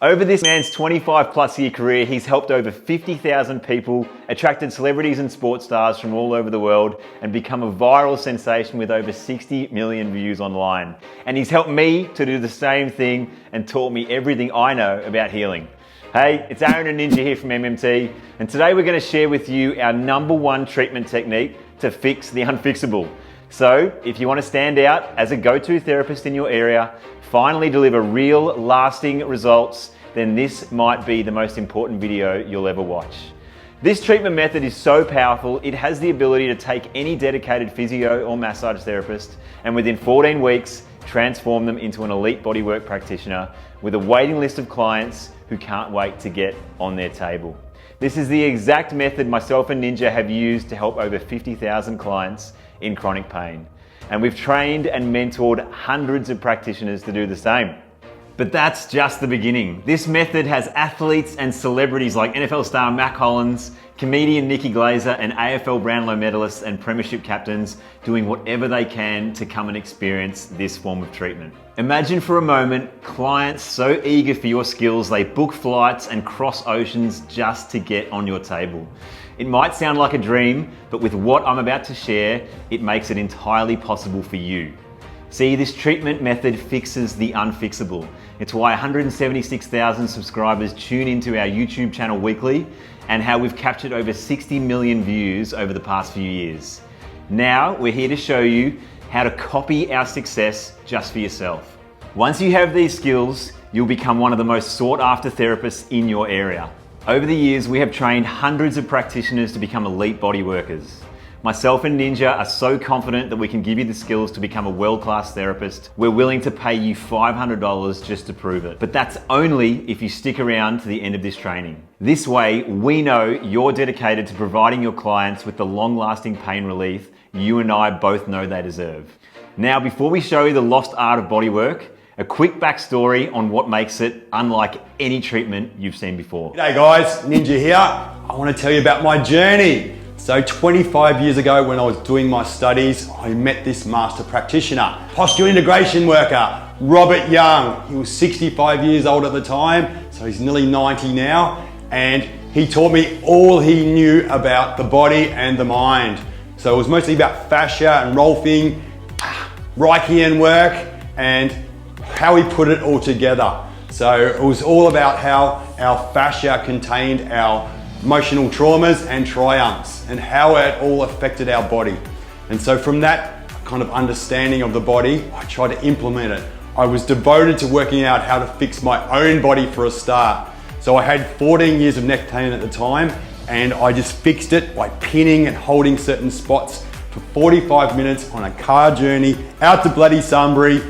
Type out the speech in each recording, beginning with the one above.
Over this man's 25+ year career, he's helped over 50,000 people, attracted celebrities and sports stars from all over the world, and become a viral sensation with over 60 million views online. And he's helped me to do the same thing and taught me everything I know about healing. Hey, it's Aaron and Ninja here from MMT, and today we're going to share with you our #1 treatment technique to fix the unfixable. So, if you want to stand out as a go-to therapist in your area, finally deliver real, lasting results, then this might be the most important video you'll ever watch. This treatment method is so powerful, it has the ability to take any dedicated physio or massage therapist and within 14 weeks, transform them into an elite bodywork practitioner with a waiting list of clients who can't wait to get on their table. This is the exact method myself and Ninja have used to help over 50,000 clients in chronic pain. And we've trained and mentored hundreds of practitioners to do the same. But that's just the beginning. This method has athletes and celebrities like NFL star Mac Hollins, comedian Nikki Glaser, and AFL Brownlow medalists and premiership captains doing whatever they can to come and experience this form of treatment. Imagine for a moment clients so eager for your skills they book flights and cross oceans just to get on your table. It might sound like a dream, but with what I'm about to share, it makes it entirely possible for you. See, this treatment method fixes the unfixable. It's why 176,000 subscribers tune into our YouTube channel weekly and how we've captured over 60 million views over the past few years. Now, we're here to show you how to copy our success just for yourself. Once you have these skills, you'll become one of the most sought after therapists in your area. Over the years, we have trained hundreds of practitioners to become elite bodyworkers. Myself and Ninja are so confident that we can give you the skills to become a world-class therapist. We're willing to pay you $500 just to prove it. But that's only if you stick around to the end of this training. This way, we know you're dedicated to providing your clients with the long-lasting pain relief you and I both know they deserve. Now, before we show you the lost art of bodywork, a quick backstory on what makes it unlike any treatment you've seen before. G'day guys, Ninja here. I want to tell you about my journey. So 25 years ago when I was doing my studies, I met this master practitioner, posture integration worker, Robert Young. He was 65 years old at the time, so he's nearly 90 now, and he taught me all he knew about the body and the mind. So it was mostly about fascia and Rolfing, Reichian work, and how he put it all together. So it was all about how our fascia contained our emotional traumas and triumphs and how it all affected our body. And so from that kind of understanding of the body, I tried to implement it. I was devoted to working out how to fix my own body for a start. So I had 14 years of neck pain at the time, and I just fixed it by pinning and holding certain spots for 45 minutes on a car journey out to bloody Sunbury.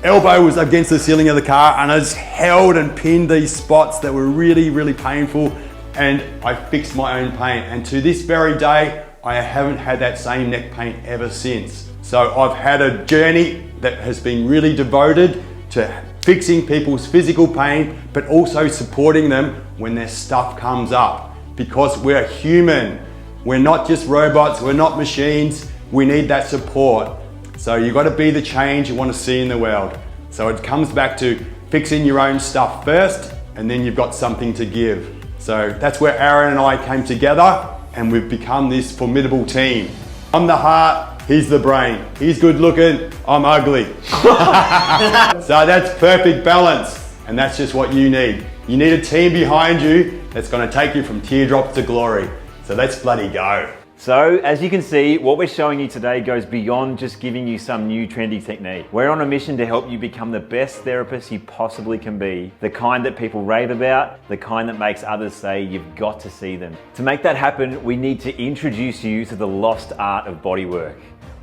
Elbow was against the ceiling of the car, and I just held and pinned these spots that were really, really painful, and I fixed my own pain. And to this very day, I haven't had that same neck pain ever since. So I've had a journey that has been really devoted to fixing people's physical pain, but also supporting them when their stuff comes up. Because we're human. We're not just robots, we're not machines. We need that support. So you've got to be the change you want to see in the world. So it comes back to fixing your own stuff first, and then you've got something to give. So that's where Aaron and I came together, and we've become this formidable team. I'm the heart, he's the brain. He's good looking, I'm ugly. So that's perfect balance, and that's just what you need. You need a team behind you that's going to take you from teardrops to glory. So let's bloody go. So, as you can see, what we're showing you today goes beyond just giving you some new trendy technique. We're on a mission to help you become the best therapist you possibly can be, the kind that people rave about, the kind that makes others say you've got to see them. To make that happen, we need to introduce you to the lost art of bodywork,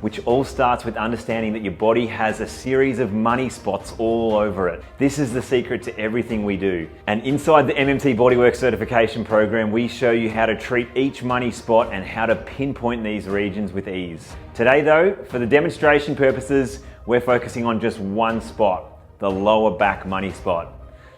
which all starts with understanding that your body has a series of money spots all over it. This is the secret to everything we do. And inside the MMT Bodywork certification program, we show you how to treat each money spot and how to pinpoint these regions with ease. Today though, for the demonstration purposes, we're focusing on just one spot, the lower back money spot.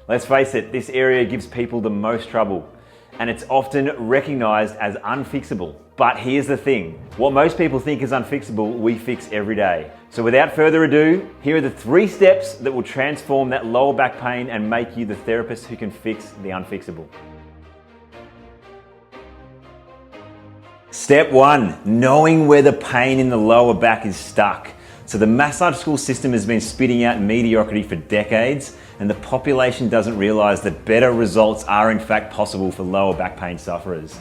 Let's face it, this area gives people the most trouble, and it's often recognized as unfixable. But here's the thing, what most people think is unfixable, we fix every day. So without further ado, here are the 3 steps that will transform that lower back pain and make you the therapist who can fix the unfixable. Step 1, knowing where the pain in the lower back is stuck. So the massage school system has been spitting out mediocrity for decades, and the population doesn't realize that better results are in fact possible for lower back pain sufferers.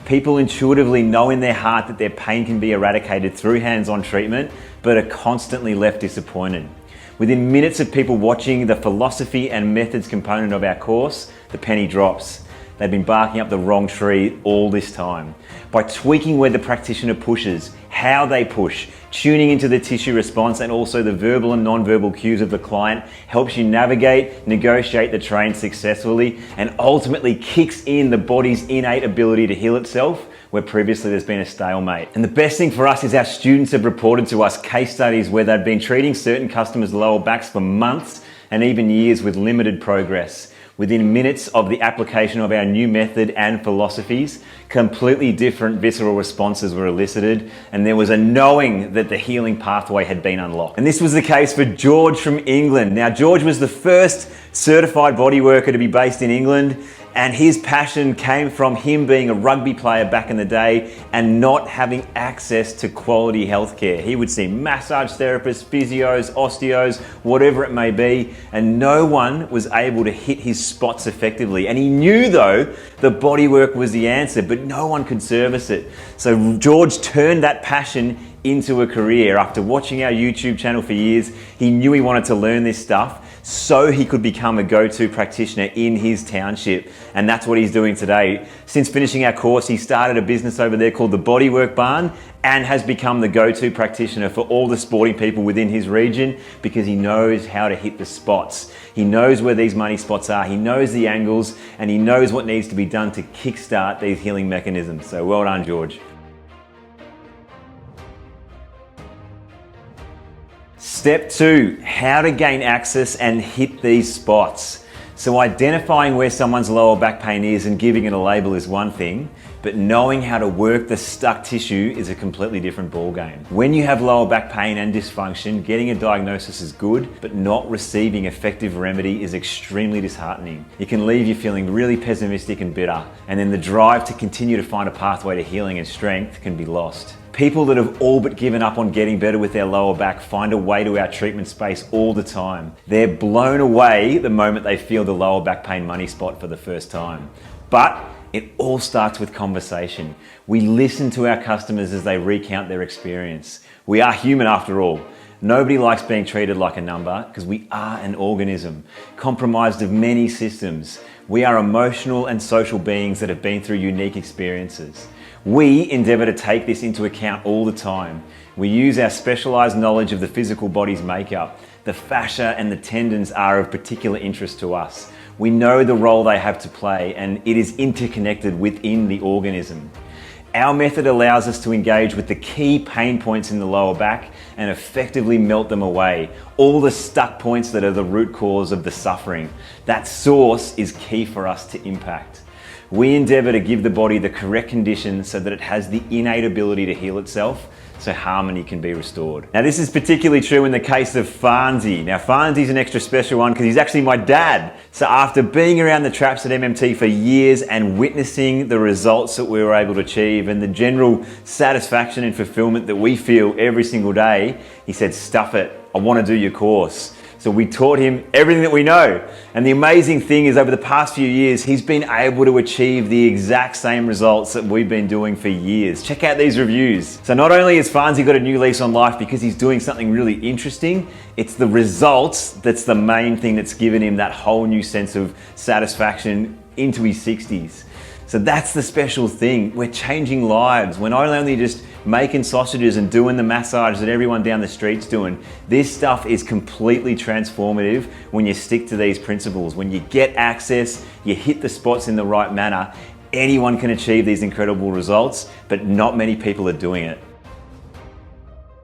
People intuitively know in their heart that their pain can be eradicated through hands-on treatment, but are constantly left disappointed. Within minutes of people watching the philosophy and methods component of our course, the penny drops. They've been barking up the wrong tree all this time. By tweaking where the practitioner pushes, how they push, tuning into the tissue response and also the verbal and non-verbal cues of the client helps you navigate, negotiate the terrain successfully, and ultimately kicks in the body's innate ability to heal itself where previously there's been a stalemate. And the best thing for us is our students have reported to us case studies where they've been treating certain customers' lower backs for months and even years with limited progress. Within minutes of the application of our new method and philosophies, completely different visceral responses were elicited, and there was a knowing that the healing pathway had been unlocked. And this was the case for George from England. Now, George was the first certified bodyworker to be based in England, and his passion came from him being a rugby player back in the day and not having access to quality healthcare. He would see massage therapists, physios, osteos, whatever it may be, and no one was able to hit his spots effectively. And he knew though that bodywork was the answer, but no one could service it. So George turned that passion into a career. After watching our YouTube channel for years, he knew he wanted to learn this stuff so he could become a go-to practitioner in his township. And that's what he's doing today. Since finishing our course, he started a business over there called the Bodywork Barn and has become the go-to practitioner for all the sporting people within his region because he knows how to hit the spots. He knows where these money spots are, he knows the angles, and he knows what needs to be done to kickstart these healing mechanisms. So well done, George. Step 2, how to gain access and hit these spots. So identifying where someone's lower back pain is and giving it a label is one thing, but knowing how to work the stuck tissue is a completely different ballgame. When you have lower back pain and dysfunction, getting a diagnosis is good, but not receiving effective remedy is extremely disheartening. It can leave you feeling really pessimistic and bitter, and then the drive to continue to find a pathway to healing and strength can be lost. People that have all but given up on getting better with their lower back find a way to our treatment space all the time. They're blown away the moment they feel the lower back pain money spot for the first time. But it all starts with conversation. We listen to our customers as they recount their experience. We are human after all. Nobody likes being treated like a number because we are an organism comprised of many systems. We are emotional and social beings that have been through unique experiences. We endeavour to take this into account all the time. We use our specialised knowledge of the physical body's makeup. The fascia and the tendons are of particular interest to us. We know the role they have to play, and it is interconnected within the organism. Our method allows us to engage with the key pain points in the lower back and effectively melt them away. All the stuck points that are the root cause of the suffering. That source is key for us to impact. We endeavour to give the body the correct conditions so that it has the innate ability to heal itself, so harmony can be restored. Now this is particularly true in the case of Farnsey. Now Farnsey's an extra special one because he's actually my dad. So after being around the traps at MMT for years and witnessing the results that we were able to achieve and the general satisfaction and fulfillment that we feel every single day, he said, "Stuff it, I want to do your course." So we taught him everything that we know. And the amazing thing is over the past few years, he's been able to achieve the exact same results that we've been doing for years. Check out these reviews. So not only has Farnsey got a new lease on life because he's doing something really interesting, it's the results that's the main thing that's given him that whole new sense of satisfaction into his 60s. So that's the special thing. We're changing lives. We're not only just making sausages and doing the massage that everyone down the street's doing. This stuff is completely transformative when you stick to these principles. When you get access, you hit the spots in the right manner, anyone can achieve these incredible results, but not many people are doing it.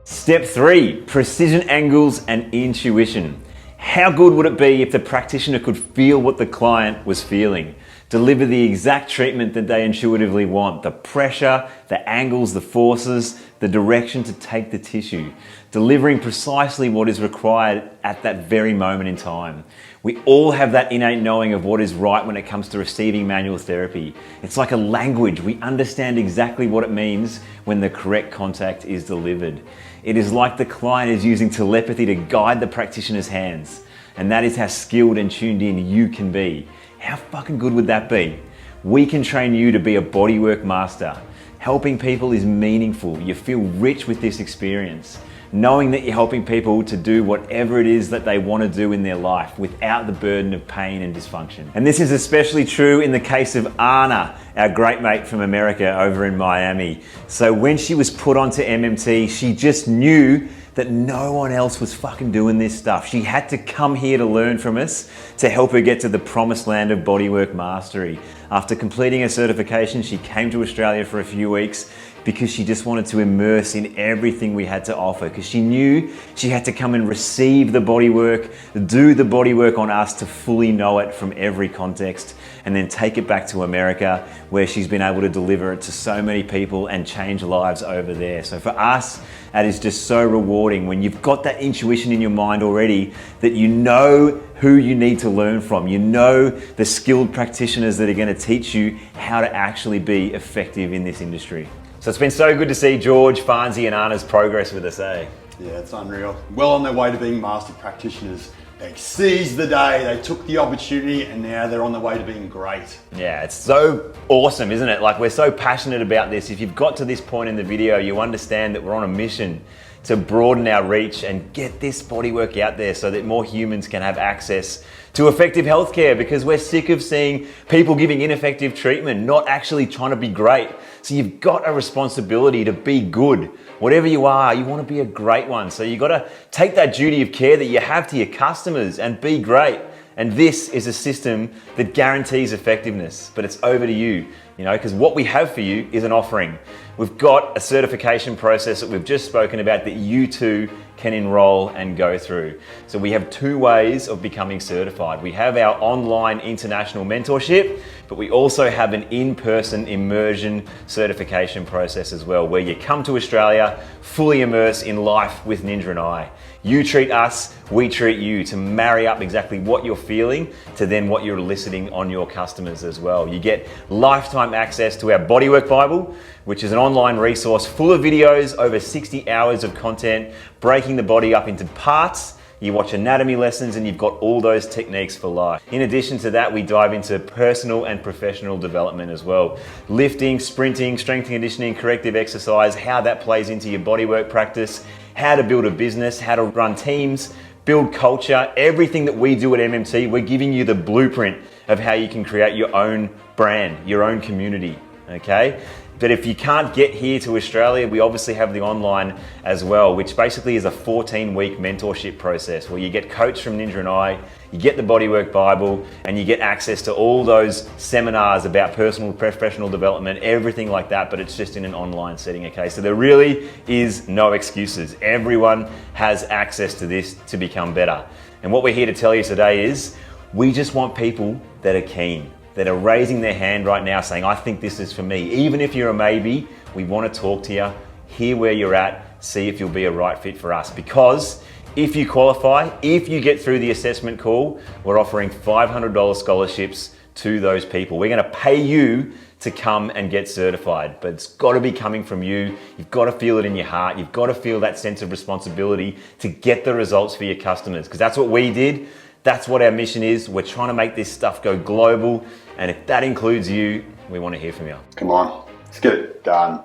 Step 3, precision angles and intuition. How good would it be if the practitioner could feel what the client was feeling? deliver the exact treatment that they intuitively want. The pressure, the angles, the forces, the direction to take the tissue, delivering precisely what is required at that very moment in time. We all have that innate knowing of what is right when it comes to receiving manual therapy. It's like a language. We understand exactly what it means when the correct contact is delivered. It is like the client is using telepathy to guide the practitioner's hands. And that is how skilled and tuned in you can be. How fucking good would that be? We can train you to be a bodywork master. Helping people is meaningful. You feel rich with this experience. Knowing that you're helping people to do whatever it is that they want to do in their life without the burden of pain and dysfunction. And this is especially true in the case of Anna, our great mate from America over in Miami. So when she was put onto MMT, she just knew that no one else was fucking doing this stuff. She had to come here to learn from us to help her get to the promised land of bodywork mastery. After completing her certification, she came to Australia for a few weeks because she just wanted to immerse in everything we had to offer, because she knew she had to come and receive the bodywork, do the bodywork on us to fully know it from every context, and then take it back to America, where she's been able to deliver it to so many people and change lives over there. So for us, that is just so rewarding when you've got that intuition in your mind already, that you know who you need to learn from. You know the skilled practitioners that are going to teach you how to actually be effective in this industry. So it's been so good to see George, Farnsey and Anna's progress with us, eh? Yeah, it's unreal. Well on their way to being master practitioners. They seized the day, they took the opportunity, and now they're on the way to being great. Yeah, it's so awesome, isn't it? Like, we're so passionate about this. If you've got to this point in the video, you understand that we're on a mission to broaden our reach and get this bodywork out there so that more humans can have access to effective healthcare, because we're sick of seeing people giving ineffective treatment, not actually trying to be great. So you've got a responsibility to be good. Whatever you are, you want to be a great one. So you've got to take that duty of care that you have to your customers and be great. And this is a system that guarantees effectiveness, but it's over to you, because what we have for you is an offering. We've got a certification process that we've just spoken about that you too can enroll and go through. So we have two ways of becoming certified. We have our online international mentorship, but we also have an in-person immersion certification process as well, where you come to Australia, fully immerse in life with Ninja and I. You treat us, we treat you, to marry up exactly what you're feeling to then what you're eliciting on your customers as well. You get lifetime access to our Bodywork Bible, which is an online resource full of videos, over 60 hours of content, breaking the body up into parts. You watch anatomy lessons and you've got all those techniques for life. In addition to that, we dive into personal and professional development as well. Lifting, sprinting, strength and conditioning, corrective exercise, how that plays into your bodywork practice, how to build a business, how to run teams, build culture. Everything that we do at MMT, we're giving you the blueprint of how you can create your own brand, your own community, okay? But if you can't get here to Australia, we obviously have the online as well, which basically is a 14-week mentorship process where you get coached from Ninja and I, you get the Bodywork Bible, and you get access to all those seminars about personal, professional development, everything like that, but it's just in an online setting, okay? So there really is no excuses. Everyone has access to this to become better. And what we're here to tell you today is, we just want people that are keen, that are raising their hand right now saying, I think this is for me. Even if you're a maybe, we want to talk to you, hear where you're at, see if you'll be a right fit for us. Because if you qualify, if you get through the assessment call, we're offering $500 scholarships to those people. We're going to pay you to come and get certified, but it's got to be coming from you. You've got to feel it in your heart. You've got to feel that sense of responsibility to get the results for your customers, because that's what we did. That's what our mission is. We're trying to make this stuff go global. And if that includes you, we want to hear from you. Come on, let's get it done.